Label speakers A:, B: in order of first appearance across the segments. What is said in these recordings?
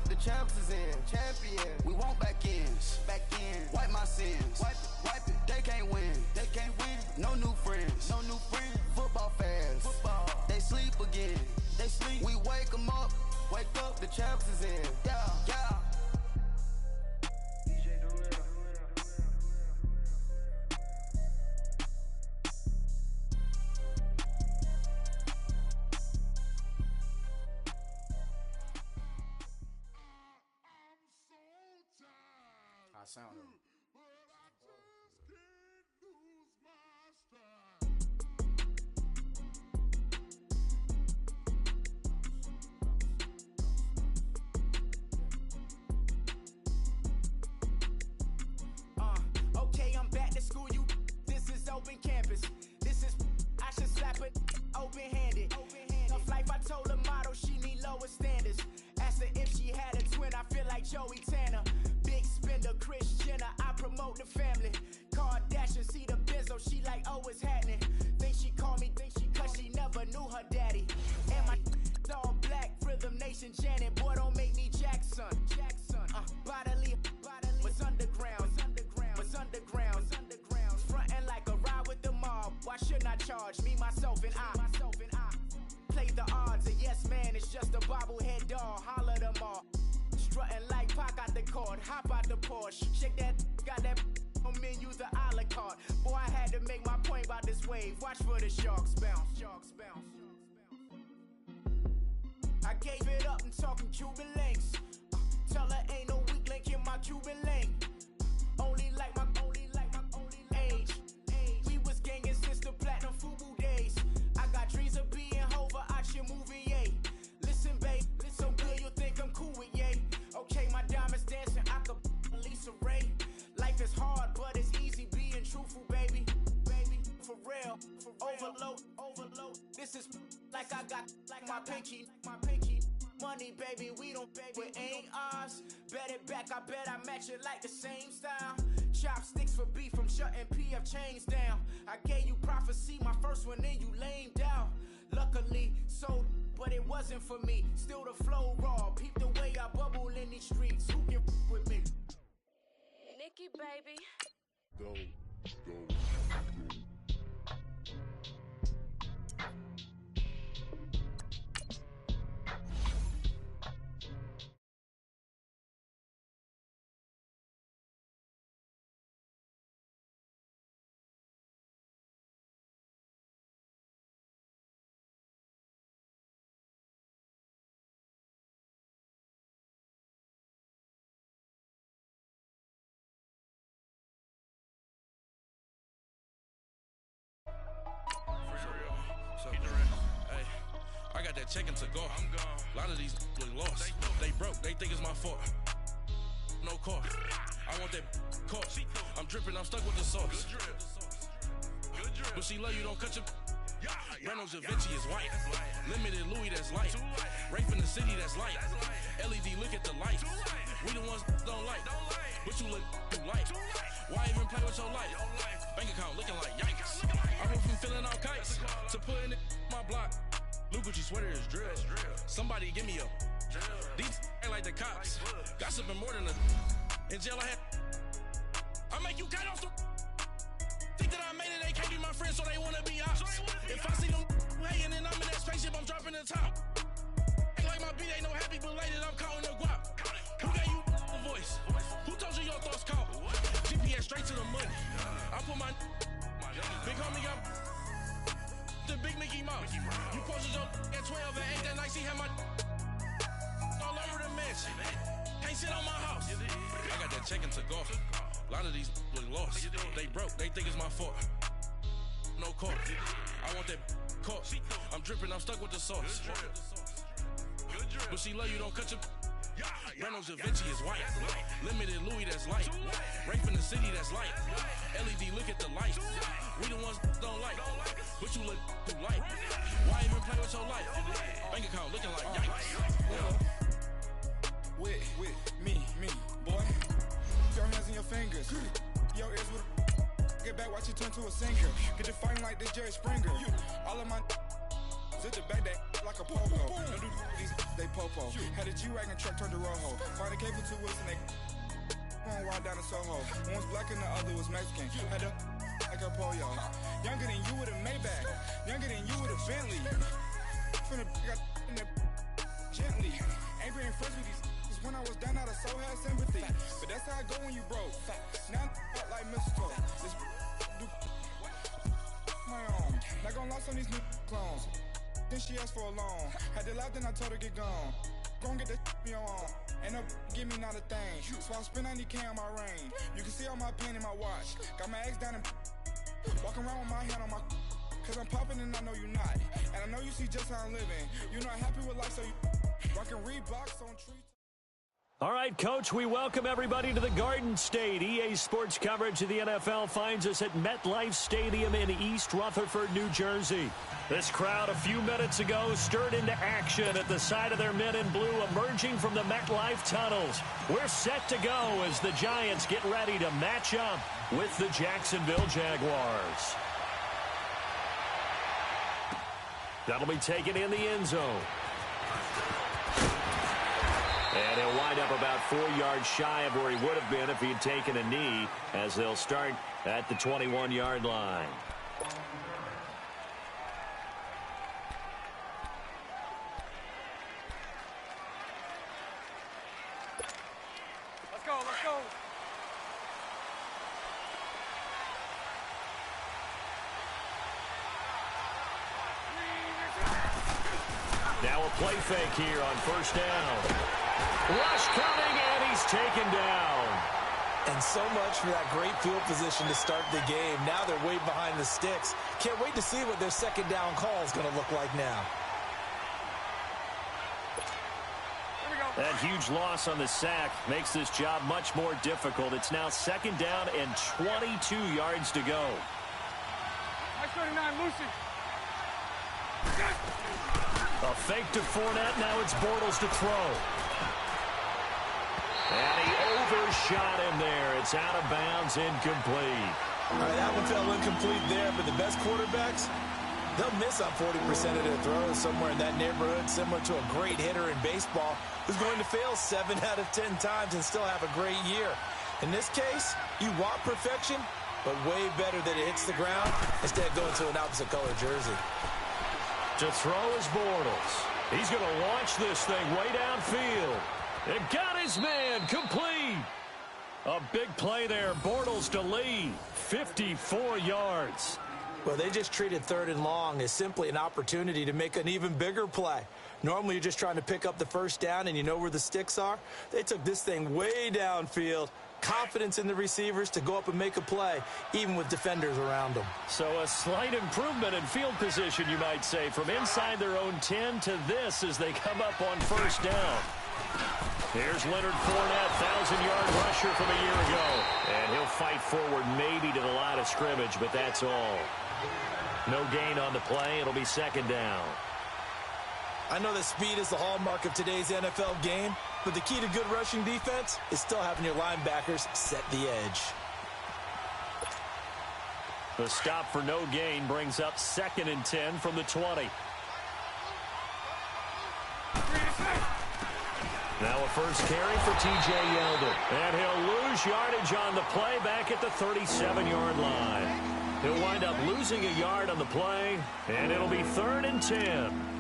A: the champs is in. Champion. We want back ends. Back in. Wipe my sins. Wipe it. They can't win. They can't win. No new friends. No new friends. Football fans. Football. They sleep again. They sleep. We wake them up. Wake up. The champs is in. Yeah. Yeah.
B: I sound him.
C: Okay, I'm back to school, you. This is open campus. This is, I should slap it open-handed. Tough life, I told her motto, she need lower standards. Asked her if she had a twin, I feel like Joey Tanner. Big spender, Kris Jenner, I promote the family. Kardashian, see the Benzo, she like, oh, it's happening. Think she called me, cause she never knew her daddy. And my all black, Rhythm Nation, Janet, boy, don't make me Jackson. Bodily, was underground. Frontin' like a ride with the mob. Why shouldn't I charge me, myself, and I? Play the odds, a yes man, it's just a bobblehead doll. Holler them all. Strutting like Pac out the court, hop out the Porsche. Shake that, got that on menu, the a la carte. Boy, I had to make my point about this wave. Watch for the sharks bounce. I gave it up, I'm talking Cuban links. Tell her ain't no weak link in my Cuban link. Only like my age. We was gangin' since the platinum FUBU days. I got dreams of being Hova out your movie, yay. Listen, babe, so good you'll think I'm cool with yay. Okay, my diamonds dancing, I could Lisa Ray. Life is hard, but it's easy being truthful, baby. For real. Overload. This is like I got like my pinky. Money, baby, we don't pay, it ain't ours. Bet it back, I bet I match it like the same style. Chopsticks for beef from shutting PF chains down. I gave you prophecy, my first one, then you lamed out. Luckily, sold, but it wasn't for me. Still the flow raw, peep the way I bubble in these streets. Who can with me?
D: Nikki, baby.
E: Go.
F: I got that checking to go. I'm gone. A lot of these look lost. They broke. They think it's my fault. No cost. I want that cost. I'm dripping. I'm stuck with the sauce. Good drip. But she love you. Don't cut your. Reynolds Da Vinci is white. Limited Louis, that's light. Rape in the city, that's light. LED, look at the lights. We the ones don't like. But you look too light. Why even play with your life? Bank account looking like yikes. I went from feeling all kites to putting it in my block. Blue Gucci sweater is drill. Somebody give me a. These ain't like the cops. Gossiping more than a. In jail I had. I make you cut off the. Think that I made it, they can't be my friends, so they wanna be ops. If I see them hating and I'm in that spaceship, I'm dropping the top. Ain't like my beat, ain't no happy belated, I'm counting the guap. Who gave you a voice? Who told you your thoughts count? GPS straight to the money. I put my big homie got the big Mickey Mouse. You posted your at 12 and 8 that night, see how my all over the mansion. Can't sit on my house. I got that checking to go. A lot of these look lost. They broke, they think it's my fault. No cost. I want that cost. I'm dripping, I'm stuck with the sauce. But she love you, don't cut your. Reynolds Da Vinci is white. Limited Louis, that's light. Rape in the city, that's light. LED, look at the lights. We the ones don't like. But you look too light. Why even play with your life? Bank account looking like yikes.
G: With me, boy. Your hands and your fingers. Your ears with get back, watch you turn to a singer. Get you fighting like this Jerry Springer. All of my Sit the back that like a popo. Don't do these, they popo. Had a G-Wagon truck turned to Rojo. Find a cable 2 wheels and they one ride down to Soho. One was black and the other was Mexican. Had a like a pollo. Younger than you with a Maybach. Younger than you with a Bentley. From the got in the gently. Angry and friends with these when I was down out of soul had sympathy. But that's how it go when you broke. Now I'm like mistletoe. This do my own. Not gonna lost on these new clones. Then she asked for a loan. Had to laugh, then I told her get gone. Gon' get that me on. Ain't no give me not a thing. So I spend 90K on my ring. You can see all my pain in my watch. Got my ex down and walking around with my hand on my cause I'm popping and I know you not. And I know you see just how I'm living. You not happy with life, so you rockin' Reeboks on trees.
E: All right, Coach, we welcome everybody to the Garden State. EA Sports coverage of the NFL finds us at MetLife Stadium in East Rutherford, New Jersey. This crowd a few minutes ago stirred into action at the side of their men in blue emerging from the MetLife tunnels. We're set to go as the Giants get ready to match up with the Jacksonville Jaguars. That'll be taken in the end zone. And he'll wind up about 4 yards shy of where he would have been if he'd taken a knee, as they'll start at the 21-yard line.
G: Let's go, let's go.
E: Now a play fake here on first down. Rush coming, and he's taken down.
H: And so much for that great field position to start the game. Now they're way behind the sticks. Can't wait to see what their second down call is going to look like now.
E: That huge loss on the sack makes this job much more difficult. It's now second down and 22 yards to go.
G: I 39, Lucy.
E: A fake to Fournette. Now it's Bortles to throw. And he overshot him there. It's out of bounds, incomplete.
H: All right, that one fell incomplete there, but the best quarterbacks, they'll miss on 40% of their throws, somewhere in that neighborhood, similar to a great hitter in baseball who's going to fail 7 out of 10 times and still have a great year. In this case, you want perfection, but way better that it hits the ground instead of going to an opposite color jersey.
E: To throw is Bortles. He's going to launch this thing way downfield. It got his man complete. A big play there. Bortles to lead. 54 yards.
H: Well, they just treated third and long as simply an opportunity to make an even bigger play. Normally, you're just trying to pick up the first down and you know where the sticks are. They took this thing way downfield. Confidence in the receivers to go up and make a play, even with defenders around them.
E: So a slight improvement in field position, you might say, from inside their own 10 to this as they come up on first down. Here's Leonard Fournette, 1,000-yard rusher from a year ago. And he'll fight forward maybe to the line of scrimmage, but that's all. No gain on the play. It'll be second down.
H: I know that speed is the hallmark of today's NFL game, but the key to good rushing defense is still having your linebackers set the edge.
E: The stop for no gain brings up 2nd and 10 from the 20. Now a first carry for T.J. Yeldon. And he'll lose yardage on the play back at the 37-yard line. He'll wind up losing a yard on the play, and it'll be 3rd and 10.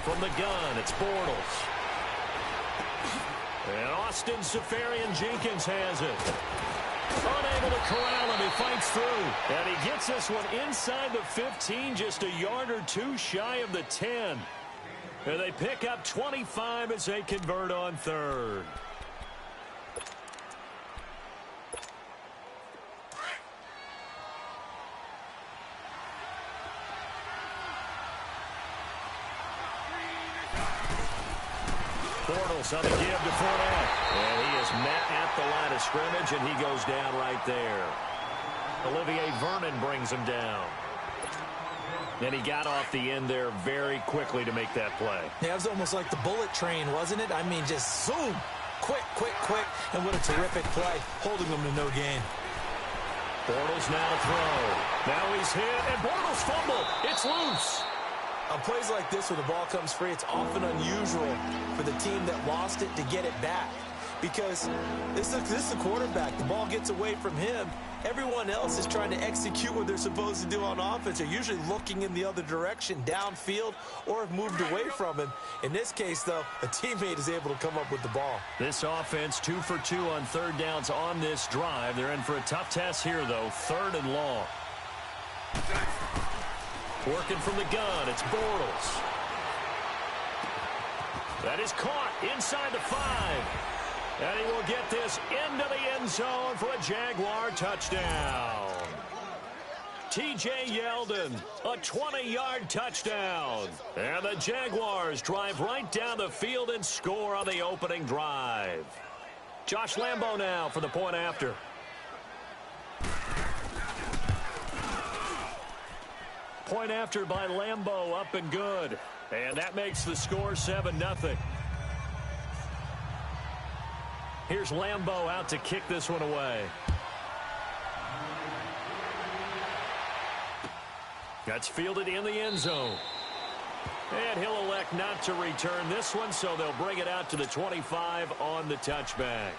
E: From the gun, it's Bortles. And Austin Seferian-Jenkins has it. Unable to corral him, he fights through. And he gets this one inside the 15, just a yard or two shy of the 10. And they pick up 25 as they convert on 3rd. Bortles on the give to Fournette. And he is met at the line of scrimmage, and he goes down right there. Olivier Vernon brings him down. And he got off the end there very quickly to make that play.
H: Yeah, it was almost like the bullet train, wasn't it? I mean, just zoom. Quick, quick, quick. And what a terrific play, holding them to no gain.
E: Bortles now to throw. Now he's hit, and Bortles fumbled. It's loose.
H: On plays like this, when the ball comes free, it's often unusual for the team that lost it to get it back. Because this is the quarterback. The ball gets away from him. Everyone else is trying to execute what they're supposed to do on offense. They're usually looking in the other direction, downfield, or have moved away from him. In this case, though, a teammate is able to come up with the ball.
E: This offense 2 for 2 on third downs on this drive. They're in for a tough test here, though. 3rd and long. Working from the gun, it's Bortles. That is caught inside the 5. And he will get this into the end zone for a Jaguar touchdown. T.J. Yeldon, a 20-yard touchdown. And the Jaguars drive right down the field and score on the opening drive. Josh Lambo now for the point after. Point after by Lambo, up and good. And that makes the score 7-0. Here's Lambo out to kick this one away. That's fielded in the end zone. And he'll elect not to return this one, so they'll bring it out to the 25 on the touchback.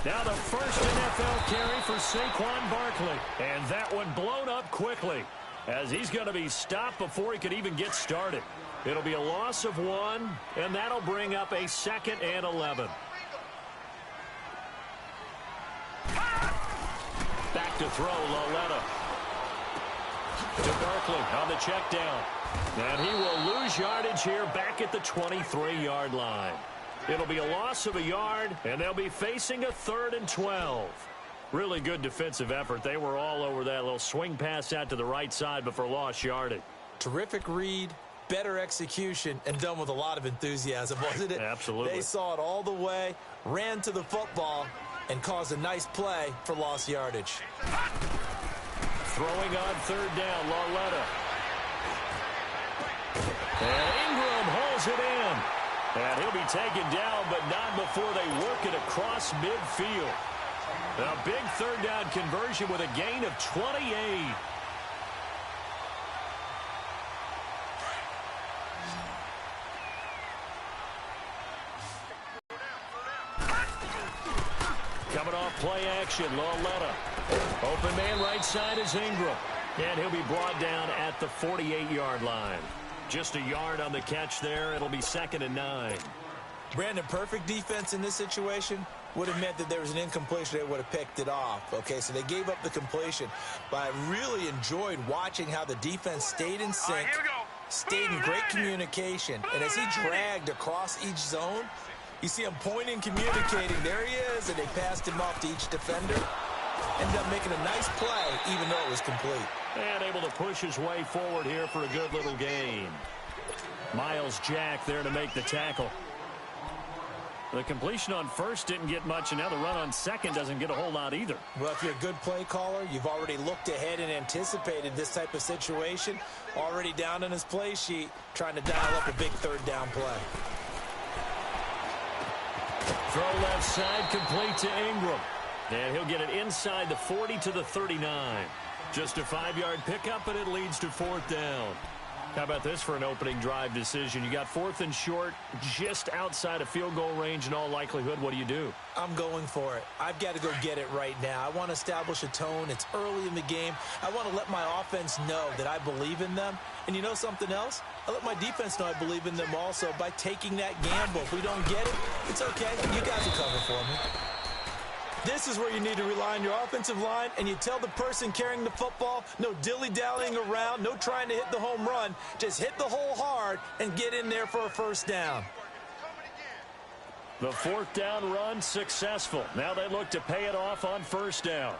E: Now the first NFL carry for Saquon Barkley. And that one blown up quickly as he's going to be stopped before he could even get started. It'll be a loss of 1, and that'll bring up a 2nd and 11. Back to throw, Lauletta. To Barkley on the check down. And he will lose yardage here back at the 23-yard line. It'll be a loss of a yard, and they'll be facing a 3rd and 12. Really good defensive effort. They were all over that little swing pass out to the right side before lost yardage.
H: Terrific read, better execution, and done with a lot of enthusiasm, wasn't it?
E: Absolutely.
H: They saw it all the way, ran to the football, and caused a nice play for lost yardage.
E: Throwing on 3rd down, Lauletta. And Ingram holds it in. And he'll be taken down, but not before they work it across midfield. A big 3rd down conversion with a gain of 28. Coming off play action, Lauletta. Open man right side is Ingram. And he'll be brought down at the 48-yard line. Just a yard on the catch there. It'll be 2nd and 9.
H: Brandon, perfect defense in this situation would have meant that there was an incompletion. They would have picked it off. Okay, so they gave up the completion. But I really enjoyed watching how the defense stayed in sync, stayed in great communication. And as he dragged across each zone, you see him pointing, communicating. There he is, and they passed him off to each defender. Ended up making a nice play, even though it was complete.
E: And able to push his way forward here for a good little gain. Miles Jack there to make the tackle. The completion on 1st didn't get much, and now the run on 2nd doesn't get a whole lot either.
H: Well, if you're a good play caller, you've already looked ahead and anticipated this type of situation. Already down on his play sheet, trying to dial up a big 3rd down play.
E: Throw left side, complete to Ingram. And he'll get it inside the 40 to the 39. Just a 5-yard pickup, and it leads to 4th down. How about this for an opening drive decision? You got 4th and short, just outside of field goal range in all likelihood. What do?
H: I'm going for it. I've got to go get it right now. I want to establish a tone. It's early in the game. I want to let my offense know that I believe in them. And you know something else? I let my defense know I believe in them also by taking that gamble. If we don't get it, it's okay. You guys will cover for me. This is where you need to rely on your offensive line, and you tell the person carrying the football, no dilly-dallying around, no trying to hit the home run. Just hit the hole hard and get in there for a first down.
E: The fourth down run successful. Now they look to pay it off on first down.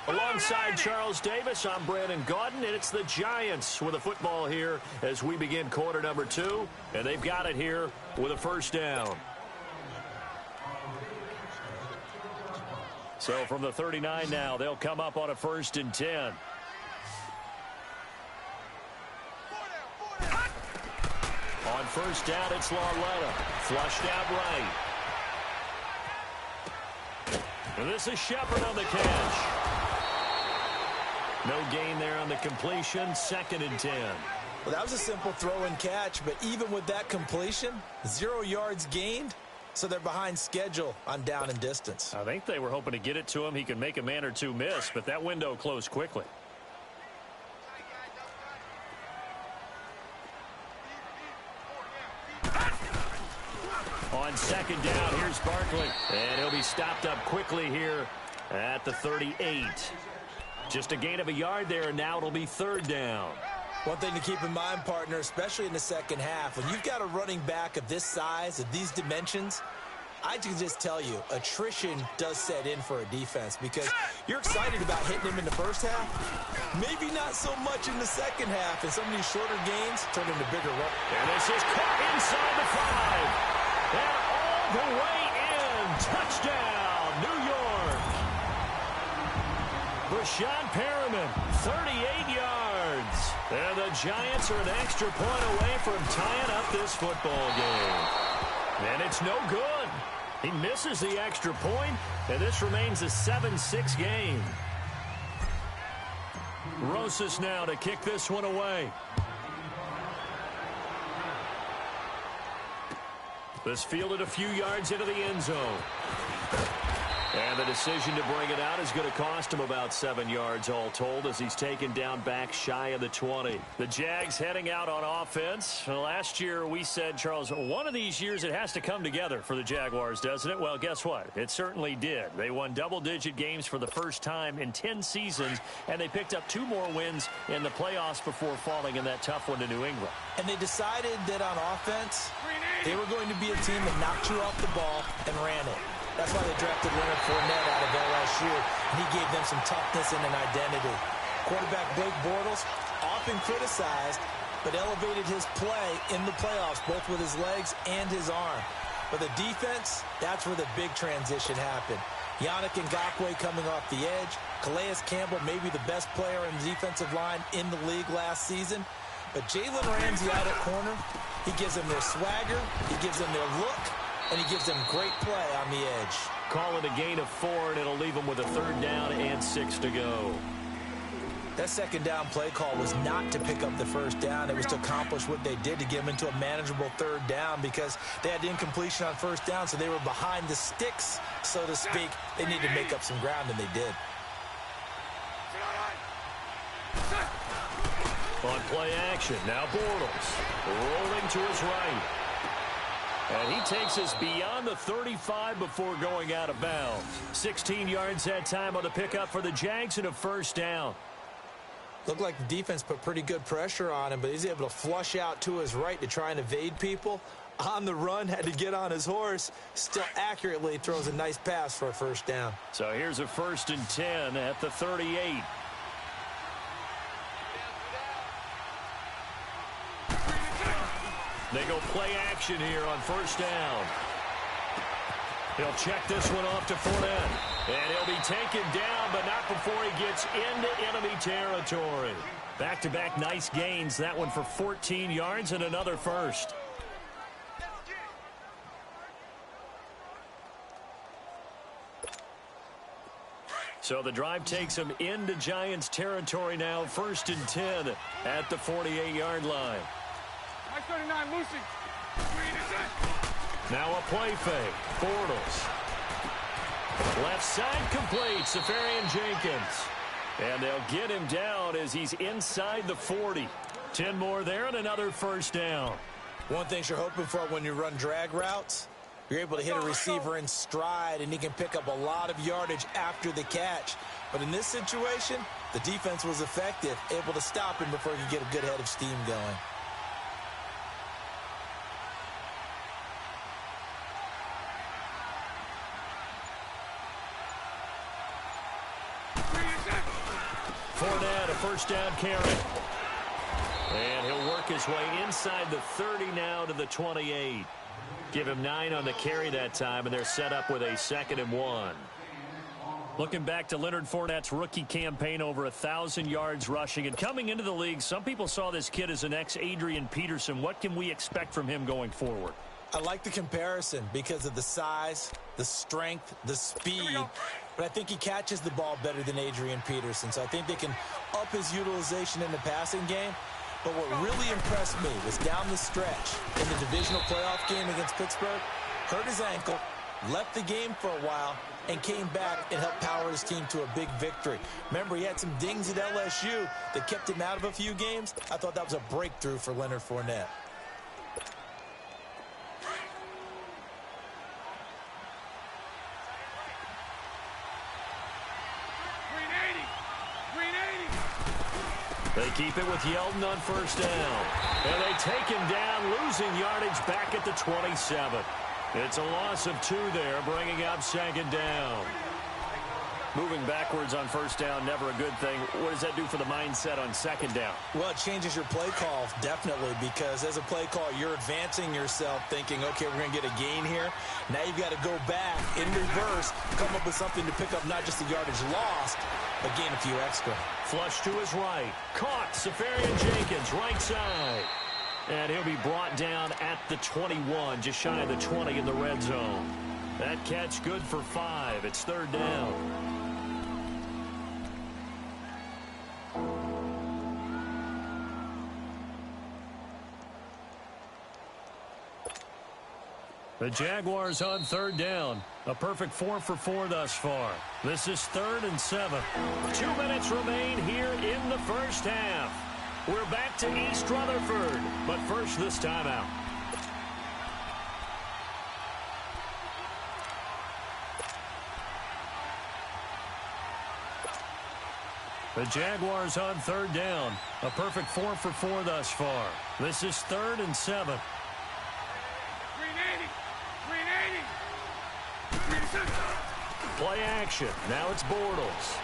E: Alongside Charles Davis, I'm Brandon Gaudin, and it's the Giants with a football here as we begin quarter number 2, and they've got it here with a first down. So from the 39 now, they'll come up on a 1st and 10. On first down, it's Lauletta. Flushed out right. And this is Shepard on the catch. No gain there on the completion. 2nd and 10.
H: Well, that was a simple throw and catch, but even with that completion, 0 yards gained, so they're behind schedule on down and distance.
E: I think they were hoping to get it to him. He could make a man or two miss, but that window closed quickly. On 2nd down, here's Barkley. And he'll be stopped up quickly here at the 38. Just a gain of a yard there, and now it'll be 3rd down.
H: One thing to keep in mind, partner, especially in the second half, when you've got a running back of this size, of these dimensions, I can just tell you, attrition does set in for a defense because you're excited about hitting him in the first half. Maybe not so much in the second half, and some of these shorter gains turn into bigger runs.
E: And this is caught inside the 5. And all the way in. Touchdown, New York. Brashad Perriman, 38 yards. And the Giants are an extra point away from tying up this football game. And it's no good. He misses the extra point, and this remains a 7-6 game. Rosas now to kick this one away. This fielded a few yards into the end zone. And the decision to bring it out is going to cost him about 7 yards all told as he's taken down back shy of the 20. The Jags heading out on offense. Last year we said, Charles, one of these years it has to come together for the Jaguars, doesn't it? Well, guess what? It certainly did. They won double-digit games for the first time in 10 seasons, and they picked up 2 more wins in the playoffs before falling in that tough one to New England.
H: And they decided that on offense, they were going to be a team that knocked you off the ball and ran it. That's why they drafted Leonard Fournette out of LSU, and he gave them some toughness and an identity. Quarterback Blake Bortles, often criticized, but elevated his play in the playoffs, both with his legs and his arm. But the defense, that's where the big transition happened. Yannick Ngakoue coming off the edge. Calais Campbell, maybe the best player on the defensive line in the league last season. But Jalen Ramsey out at corner, he gives them their swagger, he gives them their look, and he gives them great play on the edge.
E: Call it a gain of 4, and it'll leave them with a 3rd down and 6 to go.
H: That 2nd down play call was not to pick up the 1st down. It was to accomplish what they did, to get them into a manageable 3rd down because they had incompletion on 1st down, so they were behind the sticks, so to speak. They needed to make up some ground, and they did.
E: On play action, now Bortles rolling to his right. And he takes us beyond the 35 before going out of bounds. 16 yards that time on the pickup for the Jags and a 1st down.
H: Looked like the defense put pretty good pressure on him, but he's able to flush out to his right to try and evade people. On the run, had to get on his horse. Still accurately throws a nice pass for a 1st down.
E: So here's a 1st and 10 at the 38. They go play action here on 1st down. He'll check this one off to Fournette. And he'll be taken down, but not before he gets into enemy territory. Back-to-back nice gains. That one for 14 yards and another 1st. So the drive takes him into Giants territory now. 1st and 10 at the 48-yard line.
G: 39, Lucy.
E: Now a play fake. Bortles. Left side complete. Safarian Jenkins. And they'll get him down as he's inside the 40. 10 more there and another 1st down.
H: One thing you're hoping for when you run drag routes, you're able to hit a receiver in stride, and he can pick up a lot of yardage after the catch. But in this situation, the defense was effective, able to stop him before he could get a good head of steam going.
E: Fournette, a first down carry. And he'll work his way inside the 30 now to the 28. Give him 9 on the carry that time, and they're set up with a 2nd and 1. Looking back to Leonard Fournette's rookie campaign, over 1,000 yards rushing. And coming into the league, some people saw this kid as an ex-Adrian Peterson. What can we expect from him going forward?
H: I like the comparison because of the size, the strength, the speed. But I think he catches the ball better than Adrian Peterson. So I think they can up his utilization in the passing game. But what really impressed me was down the stretch in the divisional playoff game against Pittsburgh, hurt his ankle, left the game for a while, and came back and helped power his team to a big victory. Remember, he had some dings at LSU that kept him out of a few games. I thought that was a breakthrough for Leonard Fournette.
E: They keep it with Yeldon on first down. And they take him down, losing yardage back at the 27. It's a loss of 2 there, bringing up 2nd down. Moving backwards on first down, never a good thing. What does that do for the mindset on 2nd down?
H: Well, it changes your play call, definitely, because as a play call, you're advancing yourself thinking, okay, we're going to get a gain here. Now you've got to go back in reverse, come up with something to pick up not just the yardage lost, but gain a few extra.
E: Flush to his right. Caught. Safarian Jenkins, right side. And he'll be brought down at the 21, just shy of the 20 in the red zone. That catch good for 5. It's 3rd down. The Jaguars on 3rd down. A perfect 4 for 4 thus far. This is 3rd and 7. 2 minutes remain here in the first half. We're back to East Rutherford, but first this timeout. The Jaguars on 3rd down. A perfect 4 for 4 thus far. This is 3rd and 7. Play action. Now it's Bortles.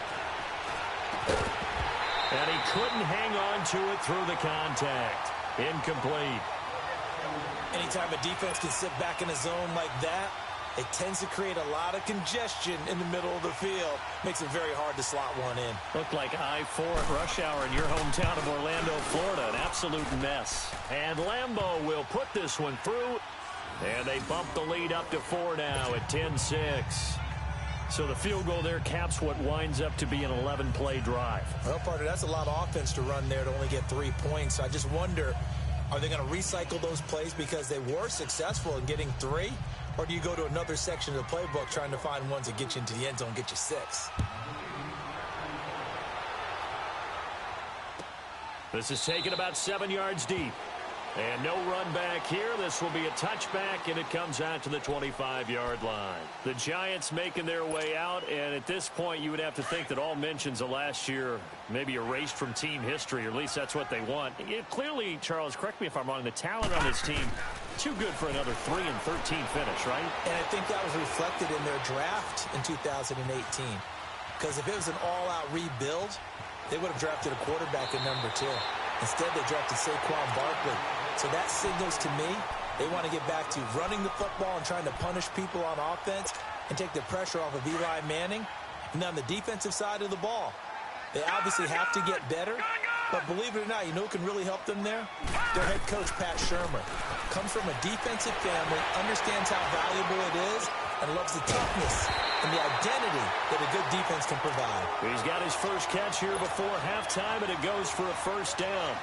E: And he couldn't hang on to it through the contact. Incomplete.
H: Anytime a defense can sit back in a zone like that, it tends to create a lot of congestion in the middle of the field. Makes it very hard to slot one in.
E: Looked like I-4 at rush hour in your hometown of Orlando, Florida. An absolute mess. And Lambeau will put this one through. And they bump the lead up to 4 now at 10-6. So the field goal there caps what winds up to be an 11-play drive.
H: Well, partner, that's a lot of offense to run there to only get 3 points. So I just wonder, are they going to recycle those plays because they were successful in getting 3? Or do you go to another section of the playbook trying to find ones that get you into the end zone and get you 6?
E: This is taken about 7 yards deep. And no run back here. This will be a touchback, and it comes out to the 25-yard line. The Giants making their way out, and at this point you would have to think that all mentions of last year maybe erased from team history, or at least that's what they want. Clearly, Charles, correct me if I'm wrong, the talent on this team, too good for another 3-13 finish, right?
H: And I think that was reflected in their draft in 2018. Because if it was an all-out rebuild, they would have drafted a quarterback at number 2. Instead, they drafted Saquon Barkley. So that signals to me they want to get back to running the football and trying to punish people on offense and take the pressure off of Eli Manning. And on the defensive side of the ball, they obviously have to get better. But believe it or not, you know who can really help them there? Their head coach, Pat Shurmur. Comes from a defensive family, understands how valuable it is, and loves the toughness and the identity that a good defense can provide.
E: He's got his first catch here before halftime, and it goes for a first down.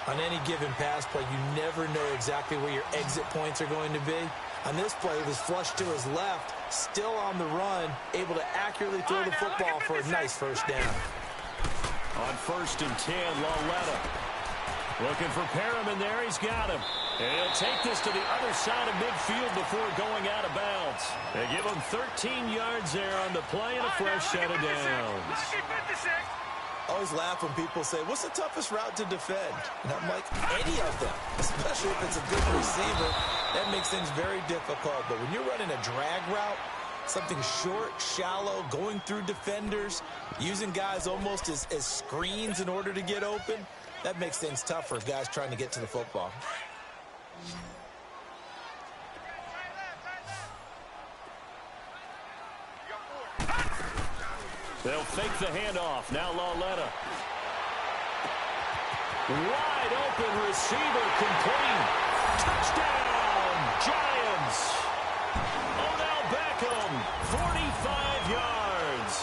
H: On any given pass play, you never know exactly where your exit points are going to be. On this play, it was flushed to his left, still on the run, able to accurately throw the football for a nice first down.
E: On 1st and 10, Lauletta Looking for Perriman there. He's got him. And he'll take this to the other side of midfield before going out of bounds. They give him 13 yards there on the play and a fresh set of downs.
H: Always laugh when people say, what's the toughest route to defend? And I'm like, any of them, especially if it's a good receiver. That makes things very difficult. But when you're running a drag route, something short, shallow, going through defenders, using guys almost as screens in order to get open, that makes things tough for guys trying to get to the football.
E: They'll fake the handoff. Now Lauletta. Wide open receiver complete. Touchdown, Giants. Odell Beckham, 45 yards.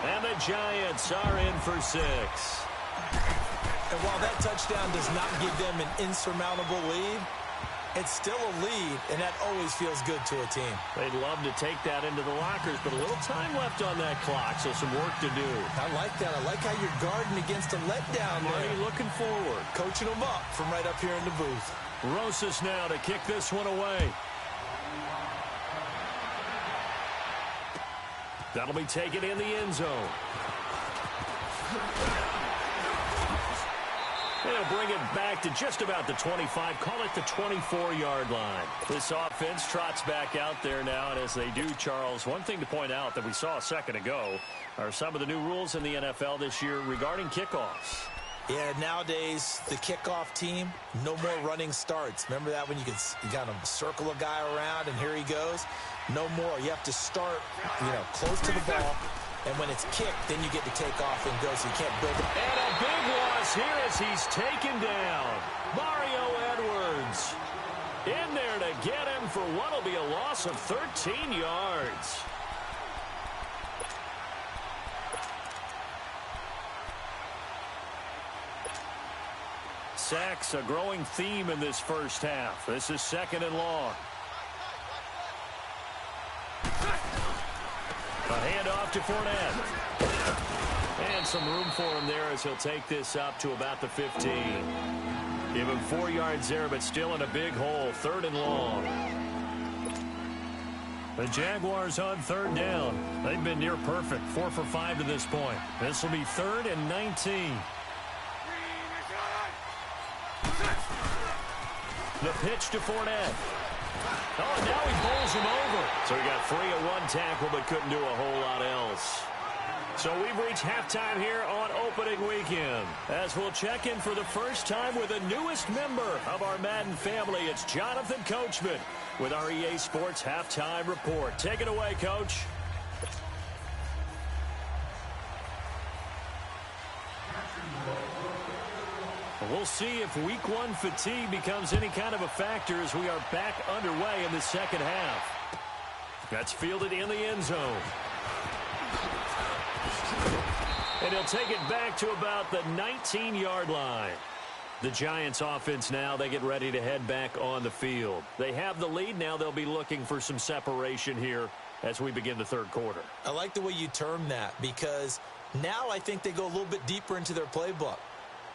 E: And the Giants are in for 6.
H: And while that touchdown does not give them an insurmountable lead, it's still a lead, and that always feels good to a team.
E: They'd love to take that into the lockers, but a little time left on that clock, so some work to do.
H: I like that. I like how you're guarding against a letdown there.
E: Marty looking forward.
H: Coaching them up from right up here in the booth.
E: Rosas now to kick this one away. That'll be taken in the end zone. They'll bring it back to just about the 25, call it the 24-yard line. This offense trots back out there now, and as they do, Charles, one thing to point out that we saw a second ago are some of the new rules in the NFL this year regarding kickoffs.
H: Yeah, nowadays, the kickoff team, no more running starts. Remember that when you kind of circle a guy around, and here he goes? No more. You have to start, close to the ball. And when it's kicked, then you get to take off and go, so you can't build it.
E: And a big loss here as he's taken down. Mario Edwards in there to get him for what will be a loss of 13 yards. Sacks, a growing theme in this first half. This is 2nd and long. A handoff to Fournette. And some room for him there as he'll take this up to about the 15. Give him 4 yards there, but still in a big hole. 3rd and long. The Jaguars on 3rd down. They've been near perfect. 4 for 5 to this point. This will be 3rd and 19. The pitch to Fournette. Oh, now he bowls him over. So he got free of one tackle but couldn't do a whole lot else. So we've reached halftime here on opening weekend. As we'll check in for the first time with the newest member of our Madden family, it's Jonathan Coachman with our EA Sports Halftime Report. Take it away, Coach. We'll see if week 1 fatigue becomes any kind of a factor as we are back underway in the second half. That's fielded in the end zone. And he'll take it back to about the 19-yard line. The Giants offense now, they get ready to head back on the field. They have the lead. Now they'll be looking for some separation here as we begin the 3rd quarter.
H: I like the way you term that because now I think they go a little bit deeper into their playbook.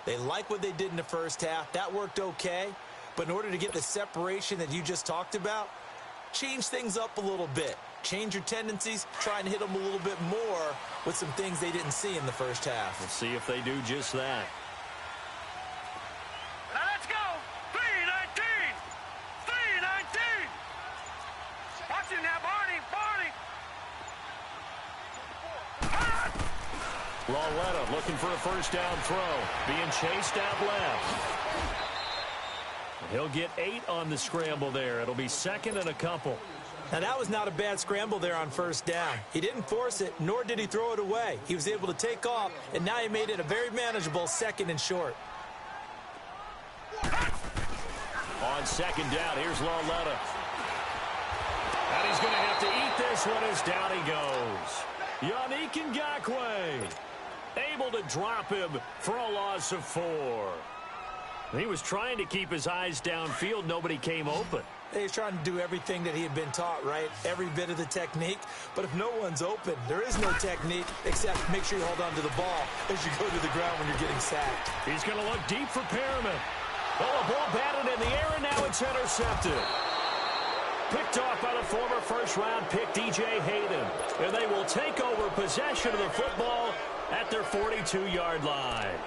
H: They like what they did in the first half. That worked okay. But in order to get the separation that you just talked about, change things up a little bit. Change your tendencies. Try and hit them a little bit more with some things they didn't see in the first half.
E: We'll see if they do just that.
C: Now let's go. 3-19. 3-19. Watch him now, Barney.
E: Lauletta looking for a first down throw. Being chased out left. He'll get 8 on the scramble there. It'll be 2nd and a couple.
H: Now, that was not a bad scramble there on first down. He didn't force it, nor did he throw it away. He was able to take off, and now he made it a very manageable 2nd and short.
E: On 2nd down, here's Lauletta. And he's going to have to eat this one as down he goes. Yannick Ngakoue able to drop him for a loss of 4. He was trying to keep his eyes downfield. Nobody came open.
H: He's trying to do everything that he had been taught, right? Every bit of the technique. But if no one's open, there is no technique except make sure you hold on to the ball as you go to the ground when you're getting sacked.
E: He's going to look deep for Perriman. Oh, a ball batted in the air, and now it's intercepted. Picked off by the former first-round pick, DJ Hayden. And they will take over possession of the football at their 42-yard line.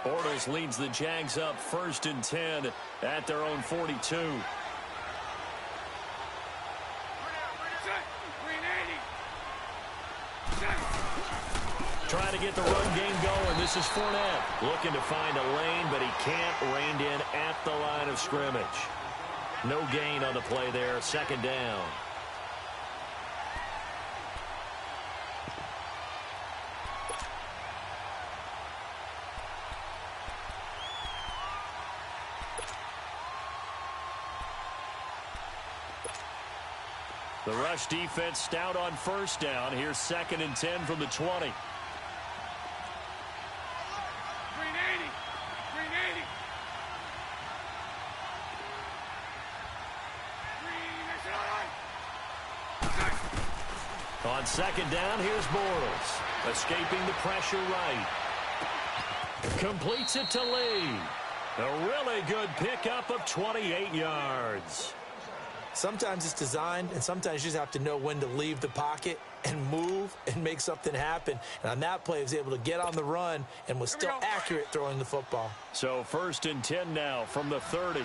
E: Bortles leads the Jags up 1st and 10 at their own 42. Trying to get the run game going. This is Fournette looking to find a lane, but he can't reined in at the line of scrimmage. No gain on the play there. 2nd down. The rush defense stout on 1st down. Here's 2nd and 10 from the 20. On 2nd down, here's Bortles. Escaping the pressure right. Completes it to Lee. A really good pickup of 28 yards.
H: Sometimes it's designed, and sometimes you just have to know when to leave the pocket and move and make something happen. And on that play, he was able to get on the run and was still accurate throwing the football.
E: So 1st and 10 now from the 30.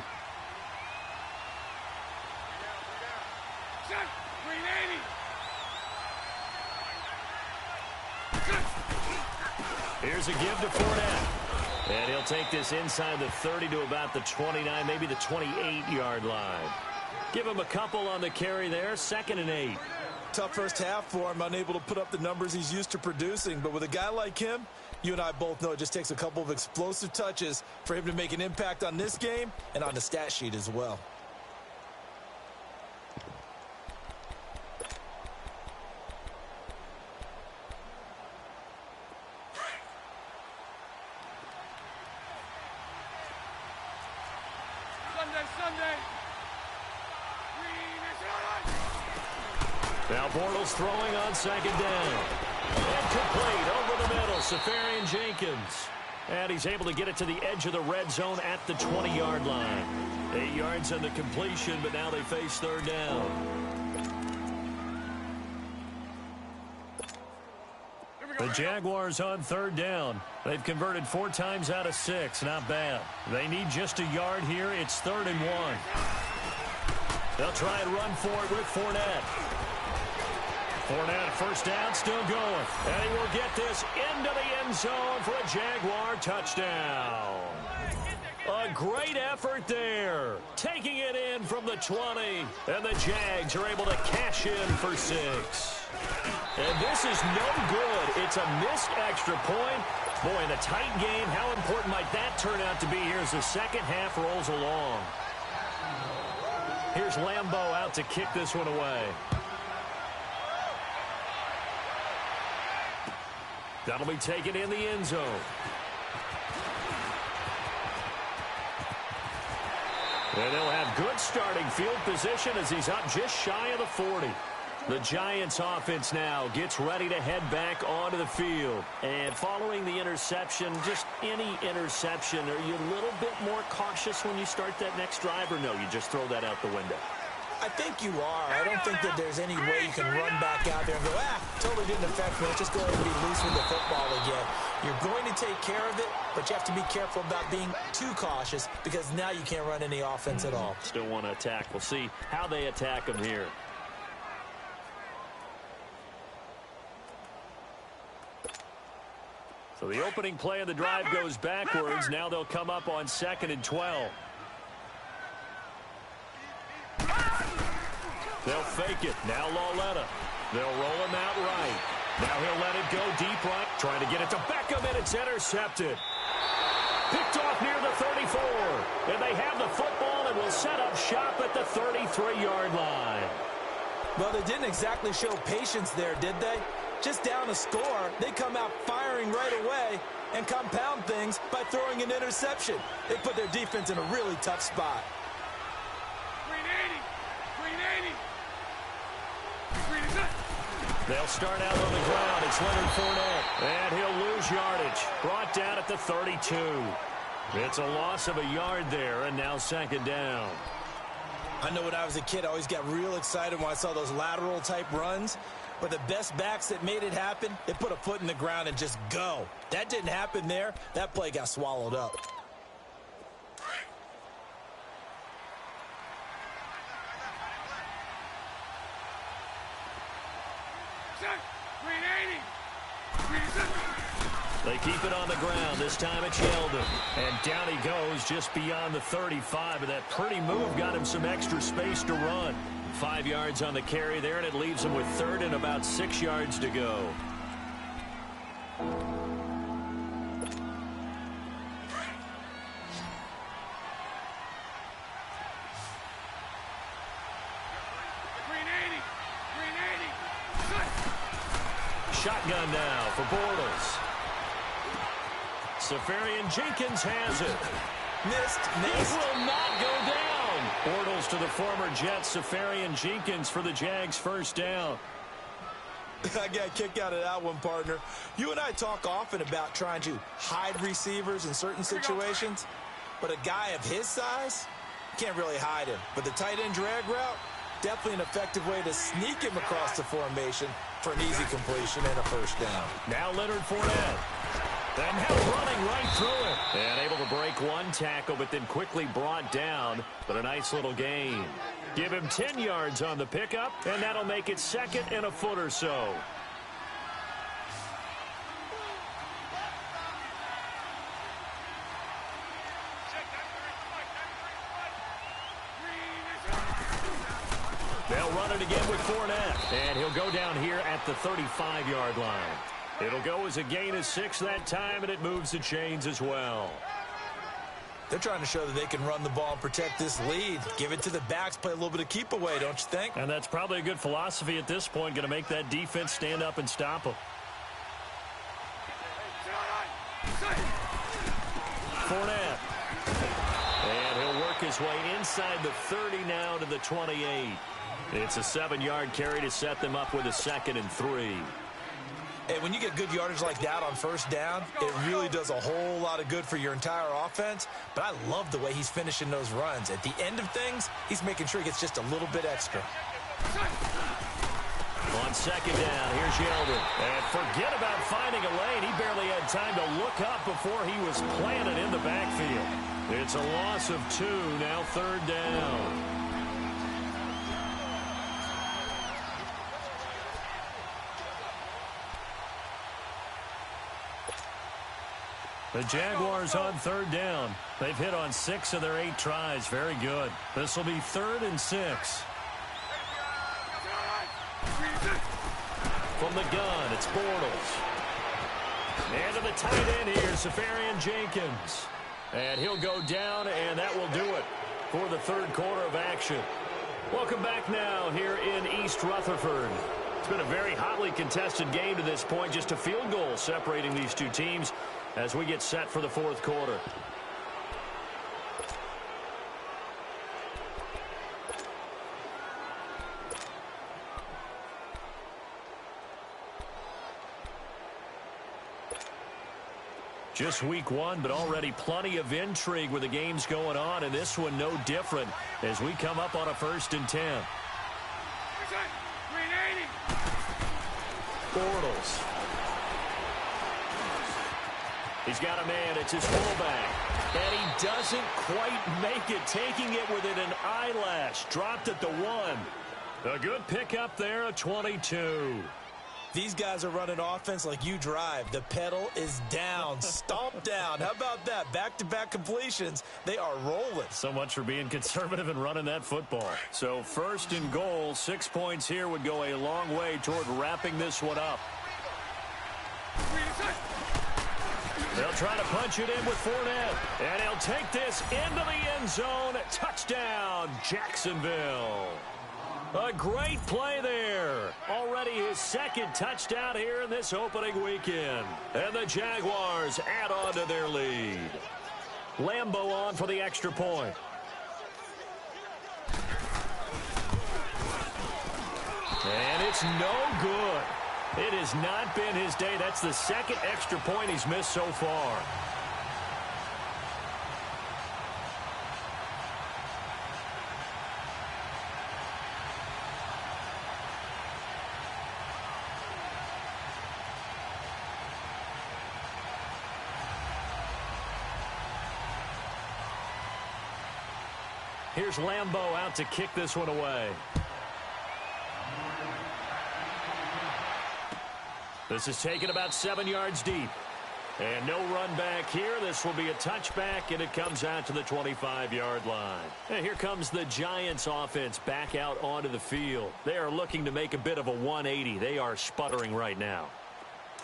E: Here's a give to Fournette. And he'll take this inside the 30 to about the 29, maybe the 28-yard line. Give him a couple on the carry there. 2nd and 8.
H: Tough first half for him, unable to put up the numbers he's used to producing. But with a guy like him, you and I both know it just takes a couple of explosive touches for him to make an impact on this game and on the stat sheet as well.
E: Now Bortles throwing on 2nd down. And complete over the middle. Safarian Jenkins. And he's able to get it to the edge of the red zone at the 20-yard line. 8 yards on the completion, but now they face 3rd down. The Jaguars on 3rd down. They've converted 4 times out of 6. Not bad. They need just a yard here. It's 3rd and 1. They'll try and run for it with Fournette. Fournette, 1st down, still going. And he will get this into the end zone for a Jaguar touchdown. A great effort there. Taking it in from the 20. And the Jags are able to cash in for 6. And this is no good. It's a missed extra point. Boy, in a tight game, how important might that turn out to be here as the second half rolls along. Here's Lambeau out to kick this one away. That'll be taken in the end zone. And they'll have good starting field position as he's up just shy of the 40. The Giants offense now gets ready to head back onto the field. And following the interception, just any interception, are you a little bit more cautious when you start that next drive, or no, you just throw that out the window?
H: I think you are. I don't think that there's any way you can run back out there and go, totally didn't affect me. Let's just go ahead and be loose with the football again. You're going to take care of it, but you have to be careful about being too cautious because now you can't run any offense at all.
E: Still want to attack. We'll see how they attack them here. So the opening play of the drive goes backwards. Now they'll come up on 2nd and 12. They'll fake it. Now Lauletta. They'll roll him out right. Now he'll let it go deep right. Trying to get it to Beckham, and it's intercepted. Picked off near the 34. And they have the football and will set up shop at the 33-yard line.
H: Well, they didn't exactly show patience there, did they? Just down a score, they come out firing right away and compound things by throwing an interception. They put their defense in a really tough spot.
E: They'll start out on the ground. It's Leonard Fournette. And he'll lose yardage. Brought down at the 32. It's a loss of a yard there, and now second down.
H: I know when I was a kid, I always got real excited when I saw those lateral-type runs. But the best backs that made it happen, they put a foot in the ground and just go. That didn't happen there. That play got swallowed up.
E: They keep it on the ground. This time it's Yeldon. And down he goes just beyond the 35. But that pretty move got him some extra space to run. 5 yards on the carry there, and it leaves him with third and about 6 yards to go. Shotgun now for Bortles. Safarian Jenkins has it.
H: Missed.
E: It will not go down. Bortles to the former Jets, Safarian Jenkins for the Jags first down.
H: I got a kick out of that one, partner. You and I talk often about trying to hide receivers in certain situations, but a guy of his size, can't really hide him. But the tight end drag route, definitely an effective way to sneak him across the formation for an easy completion and a first down.
E: Now Leonard Fournette. And now running right through it. And able to break one tackle, but then quickly brought down. But a nice little gain. Give him 10 yards on the pickup, and that'll make it second and a foot or so. They'll run it again with Fournette. And he'll go down here at the 35-yard line. It'll go as a gain of 6 that time, and it moves the chains as well.
H: They're trying to show that they can run the ball and protect this lead. Give it to the backs, play a little bit of keep away, don't you think?
E: And that's probably a good philosophy at this point, going to make that defense stand up and stop them. Fournette. And he'll work his way inside the 30 now to the 28. It's a 7-yard carry to set them up with a 2nd and 3.
H: Hey, when you get good yardage like that on first down, it really does a whole lot of good for your entire offense. But I love the way he's finishing those runs. At the end of things, he's making sure he gets just a little bit extra.
E: On second down, here's Yeldon. And forget about finding a lane. He barely had time to look up before he was planted in the backfield. It's a loss of 2, now third down. The Jaguars on third down. They've hit on 6 of their 8 tries. Very good. This will be 3rd and 6. From the gun, it's Bortles. And to the tight end here, Safarian Jenkins. And he'll go down, and that will do it for the third quarter of action. Welcome back now here in East Rutherford. It's been a very hotly contested game to this point. Just a field goal separating these two teams as we get set for the fourth quarter. Just week 1, but already plenty of intrigue with the games going on, and this one no different as we come up on a 1st and 10. Bortles. He's got a man. It's his fullback. And he doesn't quite make it, taking it within an eyelash. Dropped at the 1. A good pickup there, a 22.
H: These guys are running offense like you drive. The pedal is down, stomp down. How about that? Back-to-back completions. They are rolling.
E: So much for being conservative and running that football. So 1st and goal, 6 points here would go a long way toward wrapping this one up. They'll try to punch it in with Fournette. And he'll take this into the end zone. Touchdown, Jacksonville. A great play there. Already his 2nd touchdown here in this opening weekend. And the Jaguars add on to their lead. Lambeau on for the extra point. And it's no good. It has not been his day. That's the second extra point he's missed so far. Here's Lambeau out to kick this one away. This is taken about 7 yards deep. And no run back here. This will be a touchback, and it comes out to the 25-yard line. And here comes the Giants offense back out onto the field. They are looking to make a bit of a 180. They are sputtering right now.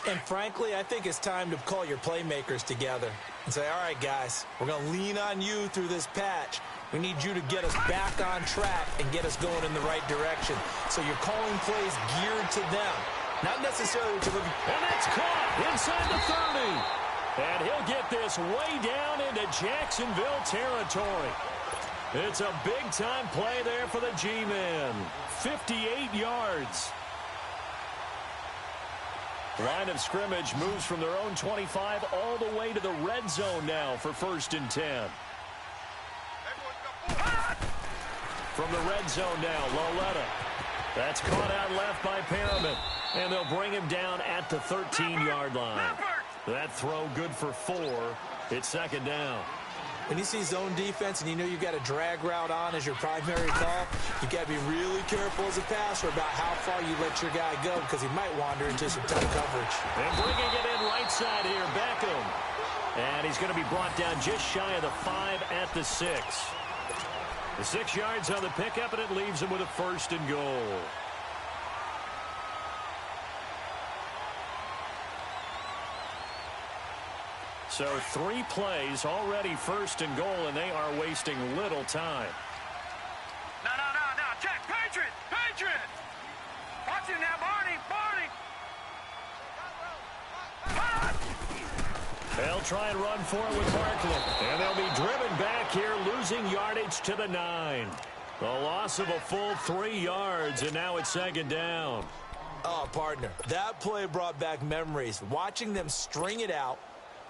H: And frankly, I think it's time to call your playmakers together and say, all right, guys, we're going to lean on you through this patch. We need you to get us back on track and get us going in the right direction. So you're calling plays geared to them, not necessarily what you're looking for.
E: And that's caught inside the 30. And he'll get this way down into Jacksonville territory. It's a big-time play there for the G-men. 58 yards. Line of scrimmage moves from their own 25 all the way to the red zone now for 1st and 10. From the red zone now, Loletta. That's caught out left by Perriman. And they'll bring him down at the 13-yard line. That throw good for 4. It's 2nd down.
H: When you see zone defense and you know you've got a drag route on as your primary call, you've got to be really careful as a passer about how far you let your guy go because he might wander into some tough coverage.
E: And bringing it in right side here, Beckham. And he's going to be brought down just shy of the 5 at the 6. The 6 yards on the pickup, and it leaves him with a 1st and goal. So 3 plays, already 1st and goal, and they are wasting little time.
C: No. Check. Patriot. Watch it now, Barney.
E: They'll try and run for it with Barkley. And they'll be driven back here, losing yardage to the 9. The loss of a full 3 yards, and now it's 2nd down.
H: Oh, partner, that play brought back memories. Watching them string it out,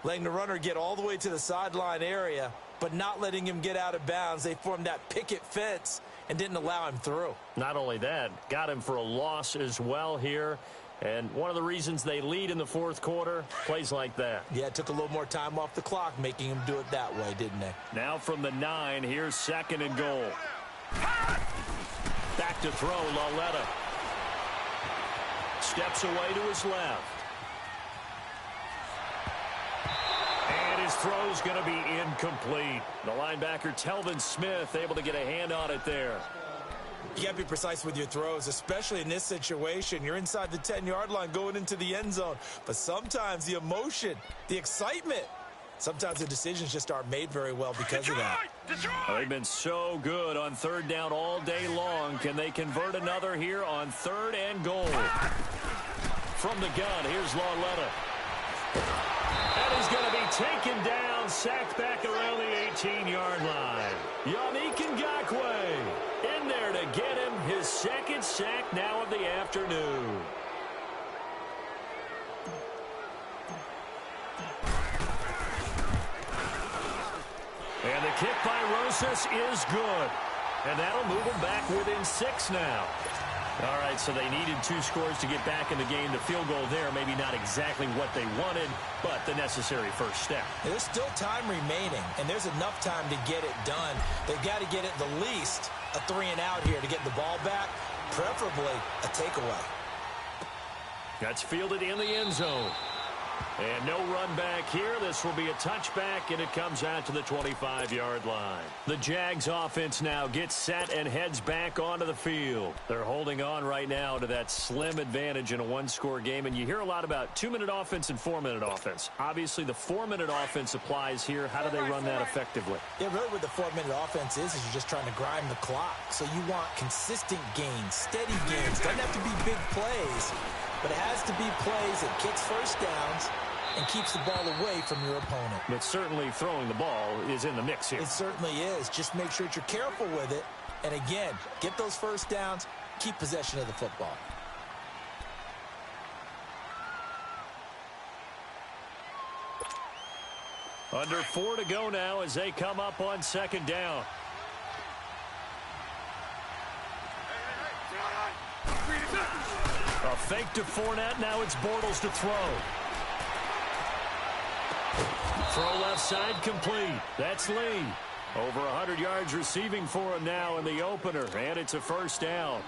H: letting the runner get all the way to the sideline area, but not letting him get out of bounds. They formed that picket fence and didn't allow him through.
E: Not only that, got him for a loss as well here. And one of the reasons they lead in the 4th quarter, plays like that.
H: Yeah, it took a little more time off the clock, making him do it that way, didn't they?
E: Now from the 9, here's 2nd and goal. Back to throw, Loletta. Steps away to his left. And his throw's going to be incomplete. The linebacker, Telvin Smith, able to get a hand on it there.
H: You got to be precise with your throws, especially in this situation. You're inside the 10-yard line going into the end zone. But sometimes the emotion, the excitement, sometimes the decisions just aren't made very well because of that.
E: They've been so good on 3rd down all day long. Can they convert another here on 3rd and goal? From the gun, here's Loletta. And he's going to be taken down, sacked back around the 18-yard line. Yannick Ngakoue in there to get him his 2nd sack now of the afternoon. And the kick by Rosas is good. And that'll move them back within 6 now. All right, so they needed 2 scores to get back in the game. The field goal there, maybe not exactly what they wanted, but the necessary first step.
H: There's still time remaining, and there's enough time to get it done. They've got to get at the least a 3 and out here to get the ball back, preferably a takeaway.
E: That's fielded in the end zone. And no run back here. This will be a touchback, and it comes out to the 25-yard line. The Jags offense now gets set and heads back onto the field. They're holding on right now to that slim advantage in a 1-score game, and you hear a lot about 2-minute offense and 4-minute offense. Obviously, the 4-minute offense applies here. How do they run that effectively?
H: Yeah, really what the 4-minute offense is you're just trying to grind the clock. So you want consistent gains, steady gains. Doesn't have to be big plays, but it has to be plays that gets first downs and keeps the ball away from your opponent.
E: But certainly throwing the ball is in the mix here.
H: It certainly is. Just make sure that you're careful with it. And again, get those first downs, keep possession of the football.
E: Under 4 to go now as they come up on second down. A fake to Fournette. Now it's Bortles to throw. Throw left side complete. That's Lee. Over 100 yards receiving for him now in the opener, and it's a first down.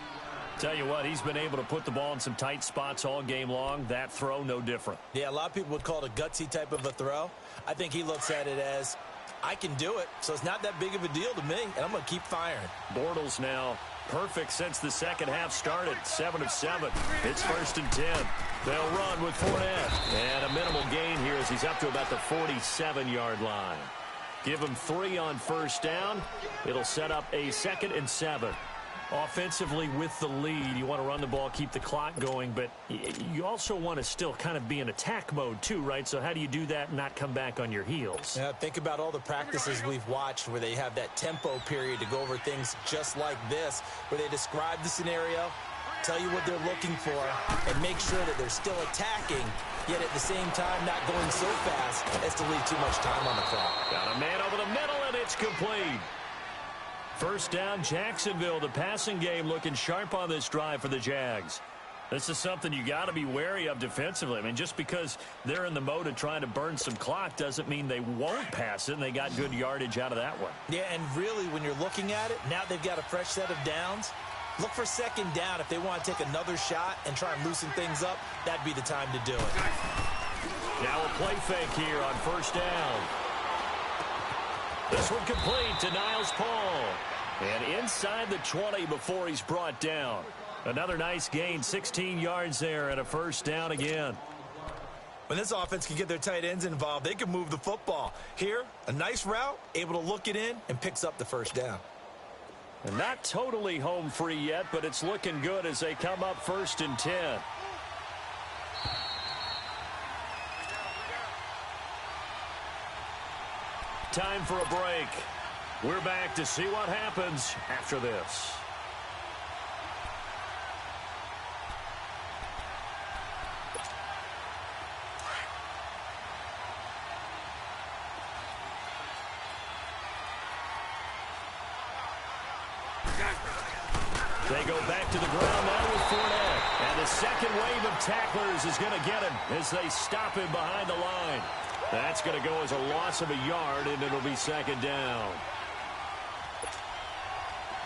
E: Tell you what, he's been able to put the ball in some tight spots all game long. That throw, no different.
H: Yeah, a lot of people would call it a gutsy type of a throw. I think he looks at it as, I can do it, so it's not that big of a deal to me, and I'm going to keep firing.
E: Bortles now perfect since the second half started. 7 of 7. It's 1st and 10. They'll run with Fournette. And a minimal gain here as he's up to about the 47-yard line. Give him 3 on first down. It'll set up a 2nd and 7. Offensively with the lead, you want to run the ball, keep the clock going, but you also want to still kind of be in attack mode too, right? So how do you do that and not come back on your heels?
H: Yeah, think about all the practices we've watched where they have that tempo period to go over things just like this, where they describe the scenario, tell you what they're looking for, and make sure that they're still attacking, yet at the same time not going so fast as to leave too much time on the clock.
E: Got a man over the middle, and it's complete. First down, Jacksonville. The passing game looking sharp on this drive for the Jags. This is something you got to be wary of defensively. I mean, just because they're in the mode of trying to burn some clock doesn't mean they won't pass it, and they got good yardage out of that one.
H: Yeah, and really, when you're looking at it, now they've got a fresh set of downs. Look for second down. If they want to take another shot and try and loosen things up, that'd be the time to do it.
E: Now a play fake here on first down. This one complete to Niles Paul. And inside the 20 before he's brought down. Another nice gain, 16 yards there and a first down again.
H: When this offense can get their tight ends involved, they can move the football. Here, a nice route, able to look it in, and picks up the first down.
E: And not totally home free yet, but it's looking good as they come up 1st and 10. Time for a break. We're back to see what happens after this. They go back to the ground now with Fournette. And the second wave of tacklers is going to get him as they stop him behind the line. That's going to go as a loss of a yard, and it'll be second down.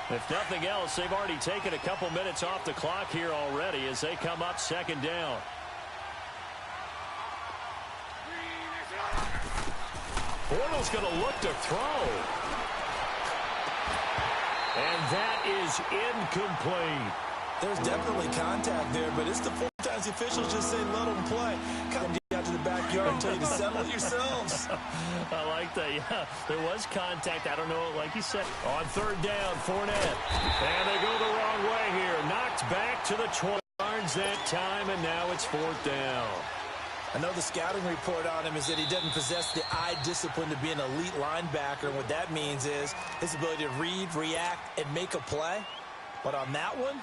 E: If nothing else, they've already taken a couple minutes off the clock here already as they come up second down. Bortles going to look to throw. And that is incomplete.
H: There's definitely contact there, but it's the 4 times the officials just say let them play. Come down to the backyard and tell you to settle it yourselves.
E: I like that. Yeah, there was contact. I don't know, like you said. On third down, Fournette. And they go the wrong way here. Knocked back to the 20 yards that time, and now it's 4th down.
H: I know the scouting report on him is that he doesn't possess the eye discipline to be an elite linebacker, and what that means is his ability to read, react, and make a play. But on that one,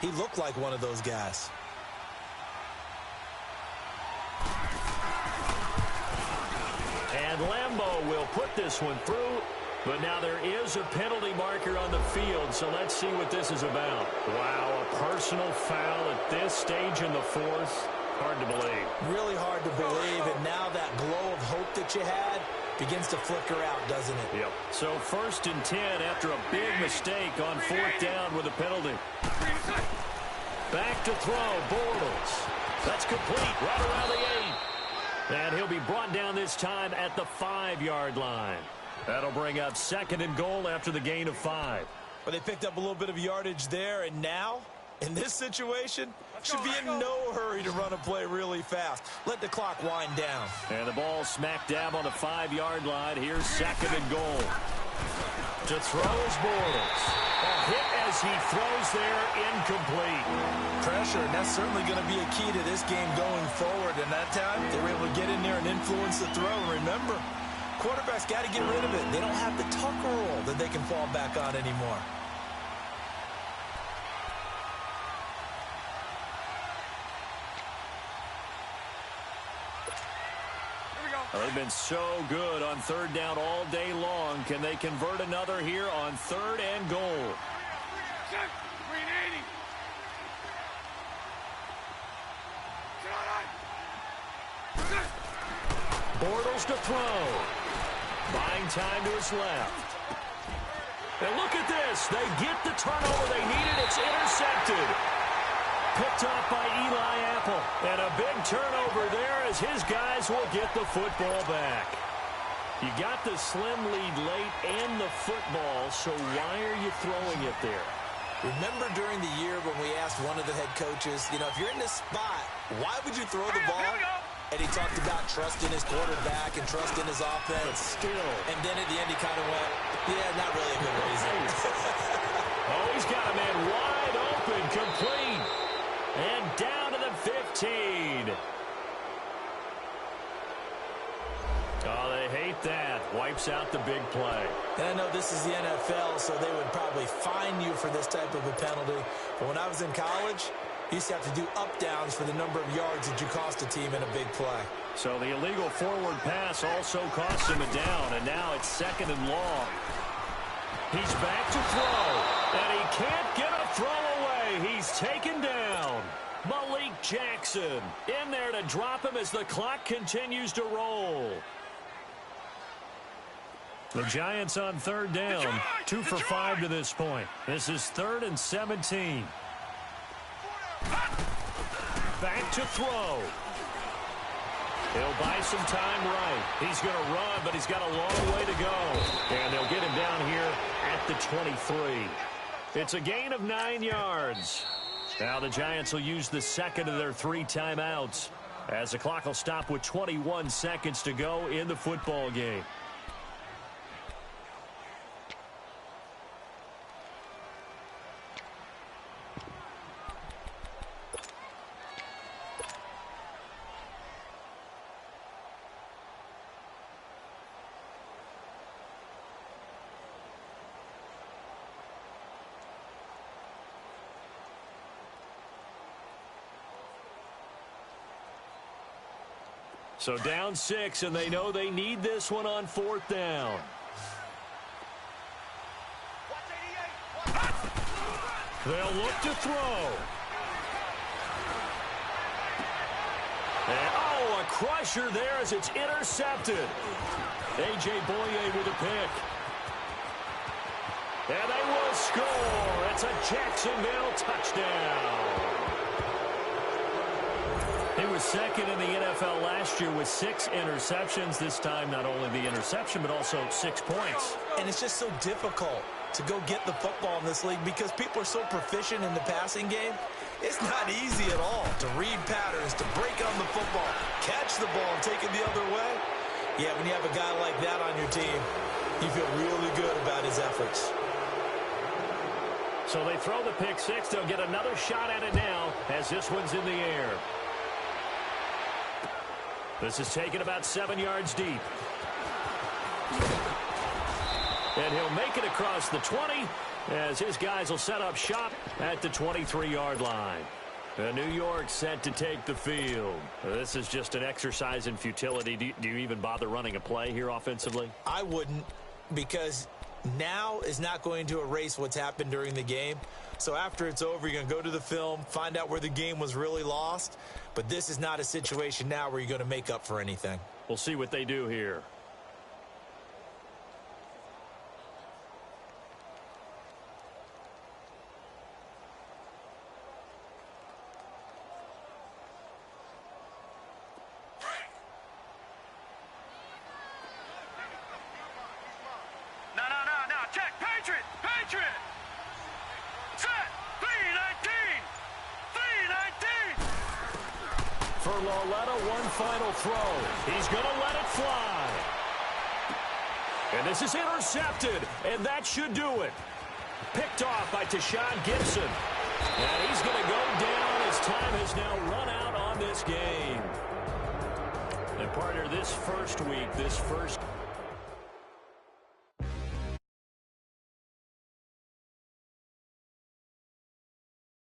H: he looked like one of those guys.
E: And Lambeau will put this one through, but now there is a penalty marker on the field, so let's see what this is about. Wow, a personal foul at this stage in the 4th. Hard to believe.
H: Really hard to believe, and now that glow of hope that you had begins to flicker out, doesn't it?
E: Yep. So 1st and 10 after a big mistake on 4th down with a penalty. Back to throw, Bortles. That's complete, right around the 8. And he'll be brought down this time at the 5-yard line. That'll bring up 2nd and goal after the gain of 5.
H: Well, they picked up a little bit of yardage there, and now, in this situation, should be in no hurry to run a play really fast. Let the clock wind down.
E: And the ball smack dab on the 5-yard line. Here's 2nd and goal. To throw is Bortles. A hit as he throws there, incomplete.
H: Pressure, and that's certainly going to be a key to this game going forward. And that time, they were able to get in there and influence the throw. And remember, quarterbacks got to get rid of it. They don't have the Tucker rule that they can fall back on anymore.
E: They've been so good on third down all day long. Can they convert another here on 3rd and goal? Bortles to throw. Buying time to his left. And look at this. They get the turnover they needed. It's intercepted. Picked off by Eli Apple. And a big turnover there as his guys will get the football back. You got the slim lead late and the football, so why are you throwing it there?
H: Remember during the year when we asked one of the head coaches, if you're in this spot, why would you throw the ball? And he talked about trust in his quarterback and trust in his offense.
E: But still.
H: And then at the end he kind of went, yeah, not really a good reason.
E: Oh, he's got a man wide open, complete. And down to the 15. Oh, they hate that. Wipes out the big play.
H: And I know this is the NFL, so they would probably fine you for this type of a penalty. But when I was in college, you used to have to do up-downs for the number of yards that you cost a team in a big play.
E: So the illegal forward pass also costs him a down, and now it's 2nd and long. He's back to throw, and he can't get a throw away. He's taken down. Malik Jackson in there to drop him as the clock continues to roll. The Giants on 3rd down, 2 for 5 to this point. This is 3rd and 17. Back to throw. He'll buy some time right. He's going to run, but he's got a long way to go. And they'll get him down here at the 23. It's a gain of 9 yards. Now the Giants will use the 2nd of their 3 timeouts as the clock will stop with 21 seconds to go in the football game. So down 6, and they know they need this one on 4th down. They'll look to throw. And, oh, a crusher there as it's intercepted. A.J. Boye with a pick. And they will score. It's a Jacksonville touchdown. He was 2nd in the NFL last year with 6 interceptions. This time, not only the interception, but also 6 points.
H: And it's just so difficult to go get the football in this league because people are so proficient in the passing game. It's not easy at all to read patterns, to break on the football, catch the ball, and take it the other way. Yeah, when you have a guy like that on your team, you feel really good about his efforts.
E: So they throw the pick 6. They'll get another shot at it now as this one's in the air. This is taken about 7 yards deep. And he'll make it across the 20 as his guys will set up shop at the 23-yard line. New York set to take the field. This is just an exercise in futility. Do you even bother running a play here offensively?
H: I wouldn't, because now is not going to erase what's happened during the game. So after it's over, you're going to go to the film, find out where the game was really lost. But this is not a situation now where you're going to make up for anything.
E: We'll see what they do here.
C: No, check, Patriot! Set, 319!
E: For Lauletta, one final throw. He's going to let it fly. And this is intercepted, and that should do it. Picked off by Tashawn Gibson. And he's going to go down as time has now run out on this game. And partner, this first week, this first